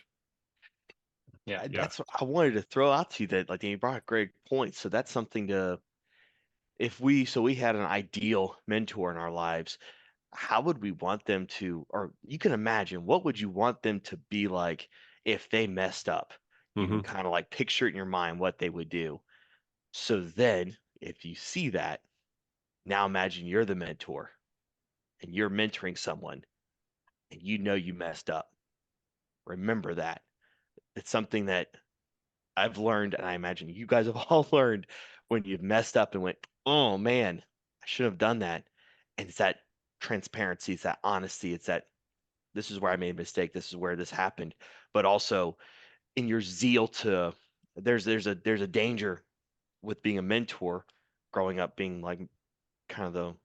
Yeah,
that's what I wanted to throw out to you, that like you brought a great point. So that's something to, we had an ideal mentor in our lives, how would we want them to, or you can imagine, what would you want them to be like if they messed up? You can kind of like picture it in your mind what they would do. So then if you see that, now imagine you're the mentor and you're mentoring someone and you messed up. Remember that. It's something that I've learned, and I imagine you guys have all learned, when you've messed up and went, oh man, I should have done that. And it's that transparency, it's that honesty, it's that this is where I made a mistake, this is where this happened. But also in your zeal to, there's a danger with being a mentor, growing up being like kind of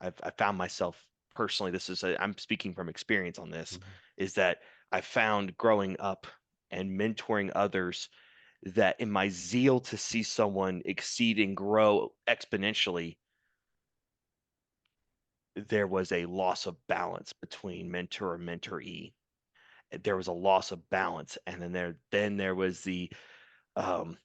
I found myself personally, I'm speaking from experience on this, is that I found growing up and mentoring others, that in my zeal to see someone exceed and grow exponentially, there was a loss of balance between mentor and mentoree. There was a loss of balance, and then there was the um,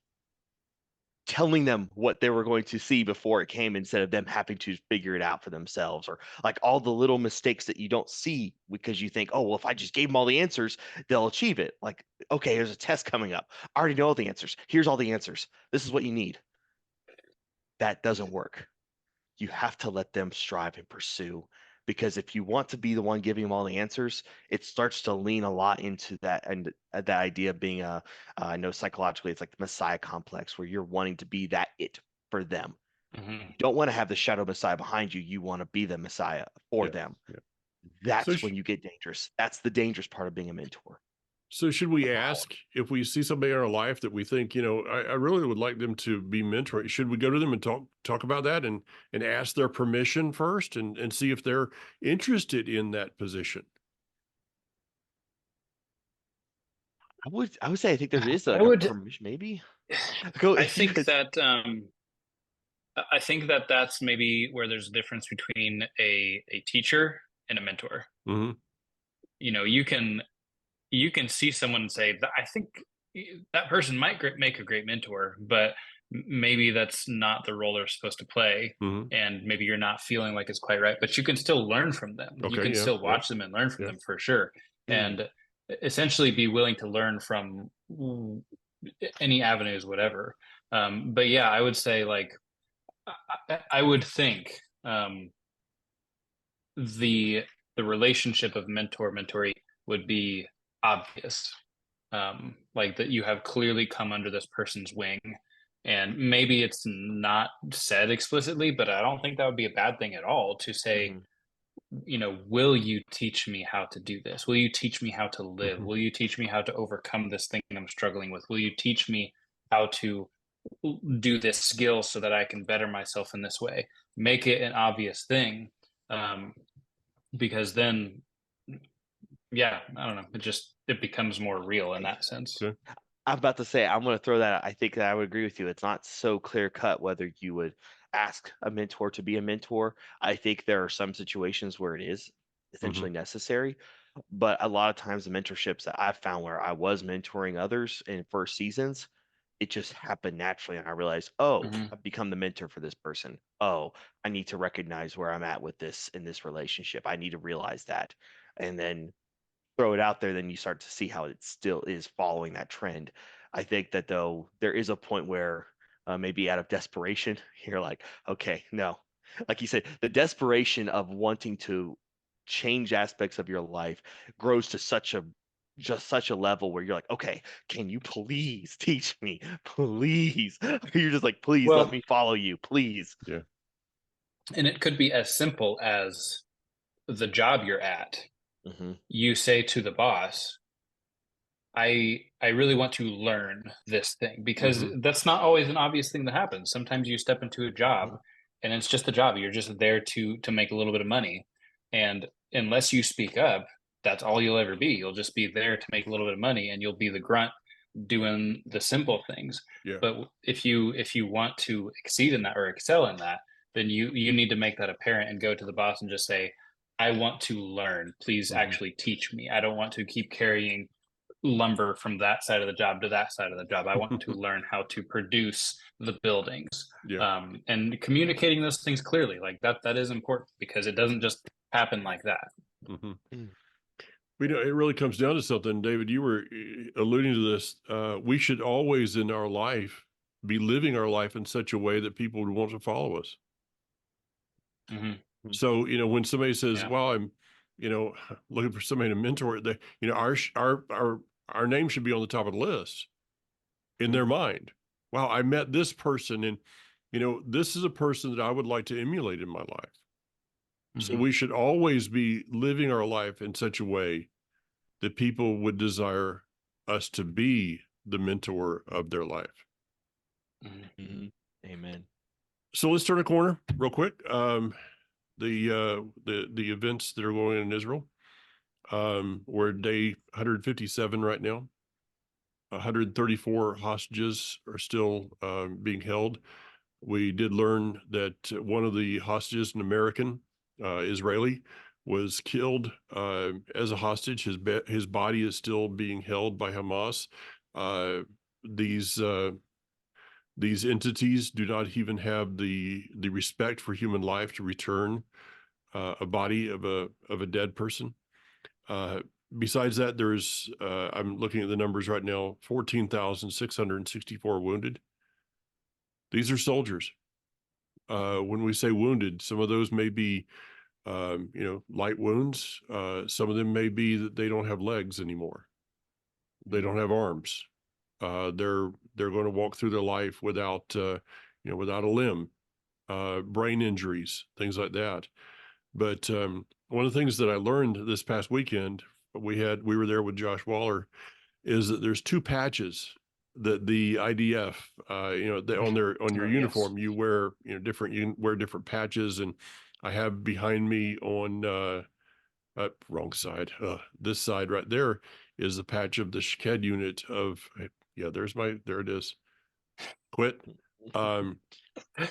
telling them what they were going to see before it came instead of them having to figure it out for themselves, or like all the little mistakes that you don't see because you think, oh, well, if I just gave them all the answers, they'll achieve it. Like, okay, there's a test coming up. I already know all the answers. Here's all the answers. This is what you need. That doesn't work. You have to let them strive and pursue, because if you want to be the one giving them all the answers, it starts to lean a lot into that, and that idea of being I know psychologically it's like the messiah complex, where you're wanting to be that it for them. You don't want to have the shadow messiah behind you. You want to be the messiah for
Yeah,
them.
yeah.
That's when you get dangerous. That's the dangerous part of being a mentor.
So should we ask, if we see somebody in our life that we think, I really would like them to be mentoring, should we go to them and talk about that and ask their permission first and see if they're interested in that position?
I would say I think there is
I
like a
would.
permission, maybe. Go.
I think that I think that that's maybe where there's a difference between a teacher and a mentor.
Mm-hmm.
You can see someone and say, I think that person might make a great mentor, but maybe that's not the role they're supposed to play.
Mm-hmm.
And maybe you're not feeling like it's quite right, but you can still learn from them. You
Okay,
can
yeah,
still
yeah,
watch them and learn from
yeah.
them for sure. And essentially be willing to learn from any avenues, whatever. But yeah, I would say like, I would think the relationship of mentor mentoree would be obvious, like that you have clearly come under this person's wing, and maybe it's not said explicitly, but I don't think that would be a bad thing at all to say, will you teach me how to do this? Will you teach me how to live?
Mm-hmm.
Will you teach me how to overcome this thing I'm struggling with? Will you teach me how to do this skill so that I can better myself in this way? Make it an obvious thing, because then, yeah, I don't know. It becomes more real in that sense.
Okay.
I'm about to say, I'm going to throw that out. I think that I would agree with you. It's not so clear cut whether you would ask a mentor to be a mentor. I think there are some situations where it is essentially necessary, but a lot of times the mentorships that I've found where I was mentoring others in first seasons, it just happened naturally. And I realized, oh, I've become the mentor for this person. Oh, I need to recognize where I'm at with this in this relationship. I need to realize that. And then throw it out there, then you start to see how it still is following that trend. I think that though there is a point where maybe out of desperation, you're like, okay, no. Like you said, the desperation of wanting to change aspects of your life grows to such a level where you're like, okay, can you please teach me? Please. You're just like, please let
Well,
me follow you, please.
Yeah.
and it could be as simple as the job you're at. You say to the boss, I really want to learn this thing, because that's not always an obvious thing that happens. Sometimes you step into a job and it's just a job. You're just there to make a little bit of money. And unless you speak up, that's all you'll ever be. You'll just be there to make a little bit of money, and you'll be the grunt doing the simple things.
Yeah.
But if you want to exceed in that or excel in that, then you need to make that apparent and go to the boss and just say, I want to learn. Please actually teach me. I don't want to keep carrying lumber from that side of the job to that side of the job. I want to learn how to produce the buildings.
Yeah.
And communicating those things clearly, like that is important, because it doesn't just happen like that.
It really comes down to something, David. You were alluding to this. We should always in our life be living our life in such a way that people would want to follow us. So, when somebody says, well, I'm, looking for somebody to mentor, they, our name should be on the top of the list in their mind. Wow, I met this person, and, this is a person that I would like to emulate in my life. So we should always be living our life in such a way that people would desire us to be the mentor of their life.
Amen.
So let's turn a corner real quick. The events that are going on in Israel. We're day 157 right now. 134 hostages are still being held. We did learn that one of the hostages, an American, Israeli, was killed as a hostage. His body is still being held by Hamas. Uh, these uh, these entities do not even have the respect for human life to return a body of a dead person. Uh, Besides that, there's I'm looking at the numbers right now: 14,664 wounded. These are soldiers. When we say wounded, some of those may be light wounds. Some of them may be that they don't have legs anymore. They don't have arms. They're going to walk through their life without without a limb, brain injuries, things like that. But one of the things that I learned this past weekend, we were there with Josh Waller, is that there's two patches that the IDF, on your
Oh, yes.
uniform, you wear different patches, and I have behind me on wrong side, this side right there is the patch of the Shked unit of there it is. Quit.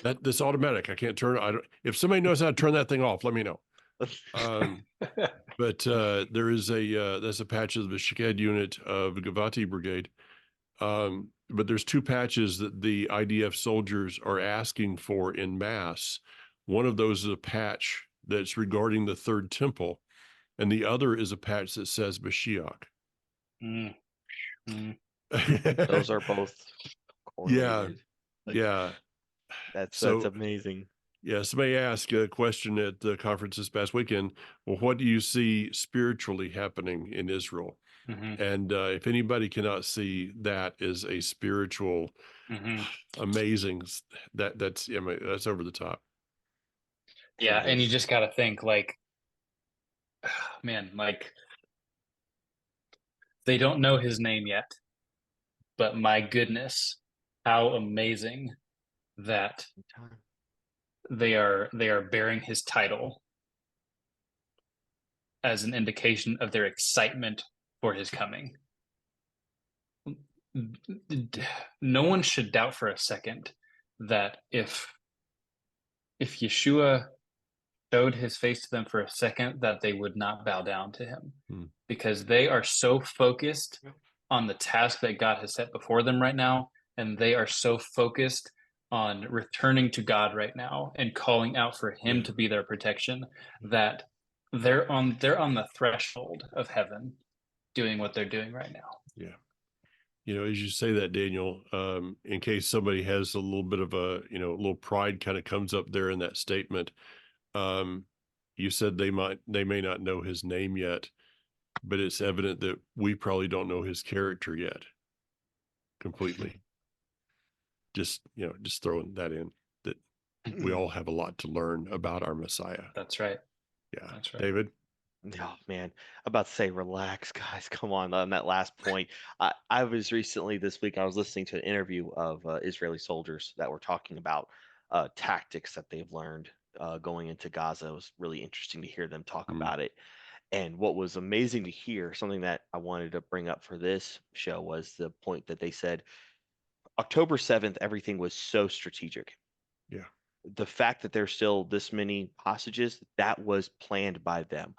That's automatic. I can't turn it. I don't. If somebody knows how to turn that thing off, let me know. But there is that's a patch of the Shked unit of Gavati Brigade. But there's two patches that the IDF soldiers are asking for in mass. One of those is a patch that's regarding the third temple, and the other is a patch that says Mashiach.
Mm. Mm.
Those are both correlated.
Yeah.
That's
So
amazing.
yeah, somebody asked a question at the conference this past weekend. Well, what do you see spiritually happening in Israel?
Mhm.
And if anybody cannot see that as a spiritual,
Mhm.
amazing, that's that's over the top.
Yeah,
It
and you
is.
just got to think like, man, like they don't know his name yet, but my goodness, how amazing that
Time.
they are bearing his title as an indication of their excitement for his coming. No one should doubt for a second that if Yeshua showed his face to them for a second, that they would not bow down to him, because they are so focused on the task that God has set before them right now, and they are so focused on returning to God right now and calling out for him to be their protection, that they're on the threshold of heaven doing what they're doing right now.
Yeah. As you say that, Daniel, in case somebody has a little bit of a little pride kind of comes up there in that statement, you said they may not know his name yet, but it's evident that we probably don't know his character yet completely. Just throwing that in, that we all have a lot to learn about our Messiah.
That's right.
Yeah.
That's right.
David?
Oh man, I'm about to say relax, guys. Come on that last point. I was recently this week. I was listening to an interview of Israeli soldiers that were talking about tactics that they've learned going into Gaza. It was really interesting to hear them talk
Mm.
about it. And what was amazing to hear, something that I wanted to bring up for this show, was the point that they said October 7th, everything was so strategic.
Yeah.
The fact that there's still this many hostages, that was planned by them.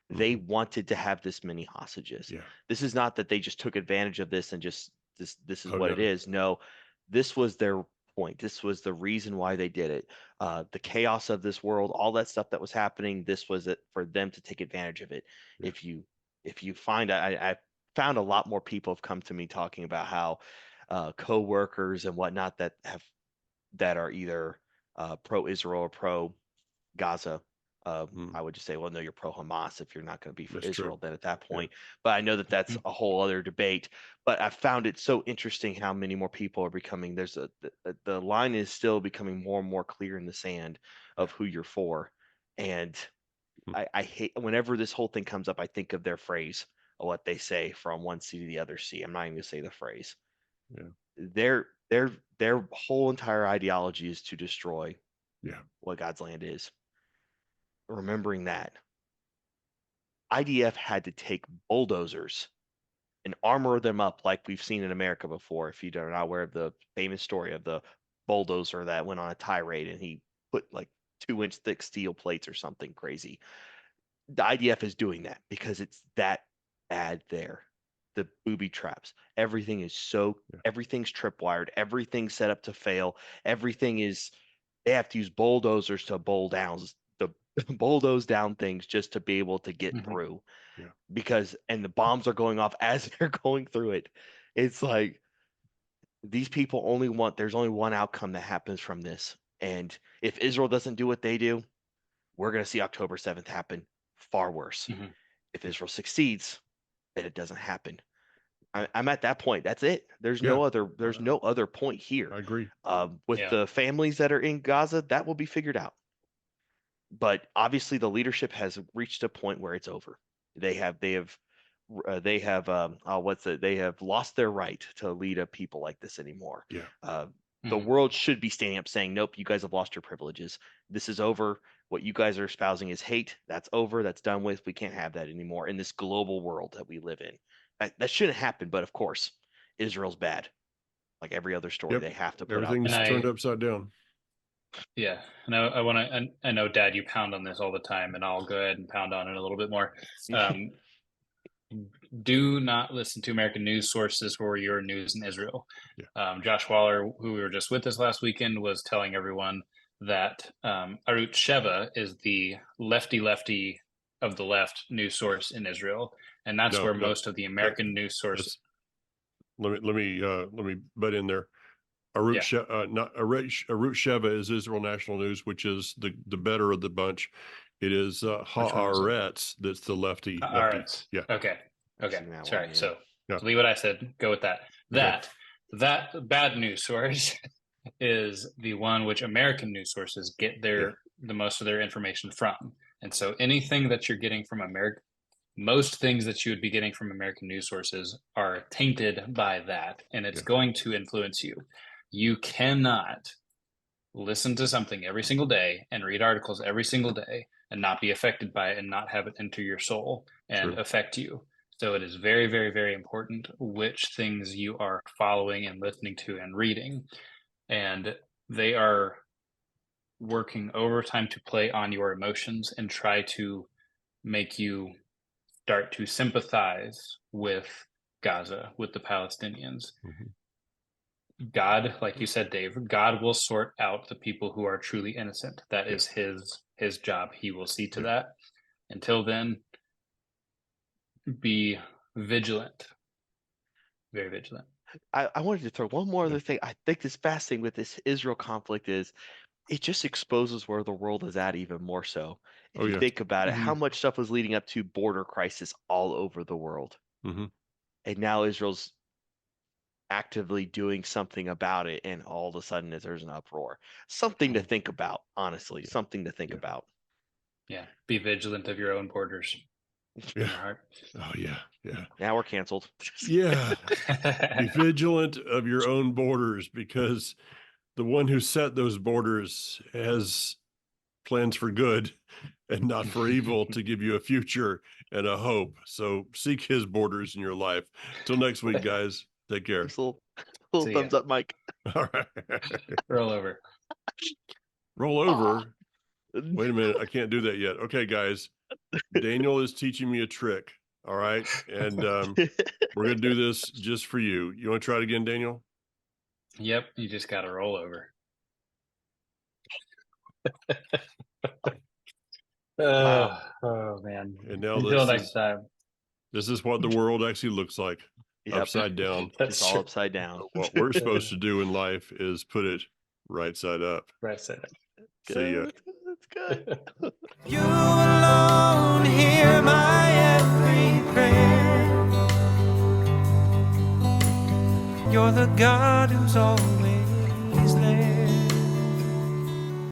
They wanted to have this many hostages.
Yeah.
This is not that they just took advantage of this and just this is
Oh,
what it
no.
is. No, this was their point. This was the reason why they did it. The chaos of this world, all that stuff that was happening, this was it for them to take advantage of it.
Yeah.
If you find, I found a lot more people have come to me talking about how co-workers and whatnot that are either pro-Israel or pro-Gaza. I would just say, well, no, you're pro-Hamas if you're not going to be for
That's
Israel.
true.
Then at that
Yeah.
point, but I know that that's
Mhm.
a whole other debate. But I found it so interesting how many more people are becoming. The line is still becoming more and more clear in the sand of who you're for, and I hate whenever this whole thing comes up. I think of their phrase, of what they say, from one sea to the other sea. I'm not even going to say the phrase.
Yeah.
Their whole entire ideology is to destroy
Yeah.
what God's land is. Remembering that IDF had to take bulldozers and armor them up like we've seen in America before. If you are not aware of the famous story of the bulldozer that went on a tirade and he put like 2-inch thick steel plates or something crazy. The IDF is doing that because it's that bad there. The booby traps, everything's tripwired, everything's set up to fail, they have to use bulldozers to bulldoze down things just to be able to get through.
Yeah.
And the bombs are going off as they're going through it. It's like these people there's only one outcome that happens from this. And if Israel doesn't do what they do, we're going to see October 7th happen far worse. If Israel succeeds, then it doesn't happen. I'm at that point. That's it. There's no other point here.
I agree.
With the families that are in Gaza, that will be figured out. But obviously the leadership has reached a point where it's over. They have lost their right to lead a people like this anymore.
Yeah.
The world should be standing up saying, nope, you guys have lost your privileges. This is over. What you guys are espousing is hate. That's over. That's done with. We can't have that anymore in this global world that we live in. That shouldn't happen. But of course, Israel's bad. Like every other story, they have to put
everything's
out.
turned upside down.
Yeah. And I know, Dad, you pound on this all the time, and I'll go ahead and pound on it a little bit more. Do not listen to American news sources for your news in Israel.
Yeah.
Josh Waller, who we were just with this last weekend, was telling everyone that Arut Sheva is the lefty of the left news source in Israel, and that's where most of the American news sources.
Let me butt in there. Arut Sheva is Israel National News, which is the better of the bunch. It is Haaretz that's the lefty. Yeah.
Okay. Sorry.
Yeah.
So leave what I said. Go with that. That bad news source is the one which American news sources get the most of their information from. And so anything that you're getting from most things that you would be getting from American news sources are tainted by that, and it's going to influence you. You cannot listen to something every single day and read articles every single day and not be affected by it and not have it enter your soul and affect you. So it is very, very, very important which things you are following and listening to and reading. And they are working overtime to play on your emotions and try to make you start to sympathize with Gaza, with the Palestinians. God, like you said, Dave, God will sort out the people who are truly innocent. That is his job. He will see to that. Until then, be vigilant. Very vigilant.
I wanted to throw one more other thing. I think this fascinating with this Israel conflict is it just exposes where the world is at even more so. If you think about it, how much stuff was leading up to border crisis all over the world. And now Israel's actively doing something about it, and all of a sudden there's an uproar. Something to think about, honestly. Something to think about.
Yeah. Be vigilant of your own borders.
Yeah. Oh yeah.
Now we're canceled.
Yeah. Be vigilant of your own borders, because the one who set those borders has plans for good and not for evil, to give you a future and a hope. So seek his borders in your life. Till next week, guys. Take care.
Little thumbs up, Mike.
All right.
Roll over.
Roll over. Wait a minute. I can't do that yet. Okay, guys. Daniel is teaching me a trick. All right. And we're going to do this just for you. You want to try it again, Daniel?
Yep. You just got to roll over. Oh, man.
And now
until next time.
This is what the world actually looks like. Upside down.
It's all upside down.
What we're supposed to do in life is put it right side up.
Right side up.
See ya.
That's good.
You alone hear my every prayer. You're the God who's always there.